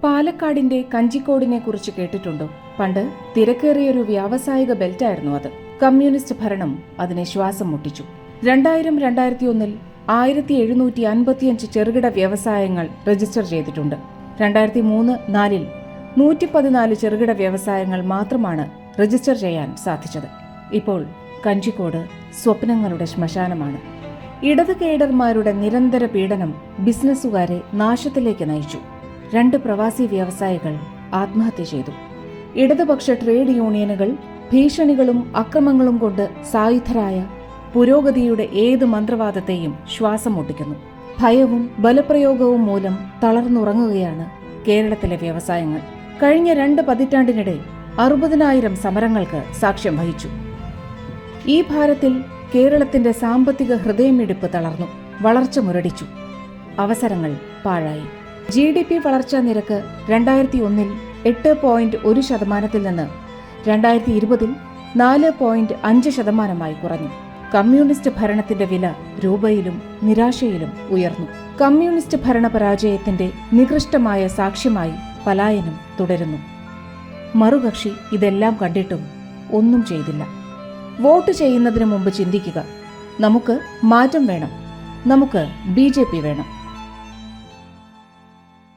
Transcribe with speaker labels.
Speaker 1: പാലക്കാടിന്റെ കഞ്ചിക്കോടിനെ കുറിച്ച് കേട്ടിട്ടുണ്ടോ? പണ്ട് തിരക്കേറിയൊരു വ്യാവസായിക ബെൽറ്റായിരുന്നു അത്. കമ്മ്യൂണിസ്റ്റ് ഭരണം അതിനെ ശ്വാസം മുട്ടിച്ചു. 2000-2001 1755 ചെറുകിട വ്യവസായങ്ങൾ രജിസ്റ്റർ ചെയ്തിട്ടുണ്ട്. 2003-4 114 ചെറുകിട വ്യവസായങ്ങൾ മാത്രമാണ് രജിസ്റ്റർ ചെയ്യാൻ സാധിച്ചത്. ഇപ്പോൾ കഞ്ചിക്കോട് സ്വപ്നങ്ങളുടെ ശ്മശാനമാണ്. ഇടത് കേഡർമാരുടെ നിരന്തര പീഡനം ബിസിനസ്സുകാരെ നാശത്തിലേക്ക് നയിച്ചു. 2 പ്രവാസി വ്യവസായികൾ ആത്മഹത്യ ചെയ്തു. ഇടതുപക്ഷ ട്രേഡ് യൂണിയനുകൾ ഭീഷണികളും അക്രമങ്ങളും കൊണ്ട് സായുധരായ പുരോഗതിയുടെ ഏത് മന്ത്രവാദത്തെയും ശ്വാസം മുട്ടിക്കുന്നു. ഭയവും ബലപ്രയോഗവും മൂലം തളർന്നുറങ്ങുകയാണ് കേരളത്തിലെ വ്യവസായങ്ങൾ. കഴിഞ്ഞ 2 പതിറ്റാണ്ടിനിടെ 60,000 സമരങ്ങൾക്ക് സാക്ഷ്യം വഹിച്ചു. ഈ ഭാരത്തിൽ കേരളത്തിന്റെ സാമ്പത്തിക ഹൃദയമിടിപ്പ് തളർന്നു. വളർച്ച മുരടിച്ചു. അവസരങ്ങൾ പാഴായി. GDP വളർച്ചാ നിരക്ക് 2001 8.1% നിന്ന് 2020 4.5% കുറഞ്ഞു. കമ്മ്യൂണിസ്റ്റ് ഭരണത്തിന്റെ വില രൂപയിലും നിരാശയിലും ഉയർന്നു. കമ്മ്യൂണിസ്റ്റ് ഭരണ പരാജയത്തിന്റെ നികൃഷ്ടമായ സാക്ഷ്യമായി പലായനം തുടരുന്നു. മറുകക്ഷി ഇതെല്ലാം കണ്ടിട്ടും ഒന്നും ചെയ്തില്ല. വോട്ട് ചെയ്യുന്നതിന് മുമ്പ് ചിന്തിക്കുക, നമുക്ക് മാറ്റം വേണം, നമുക്ക് BJP വേണം.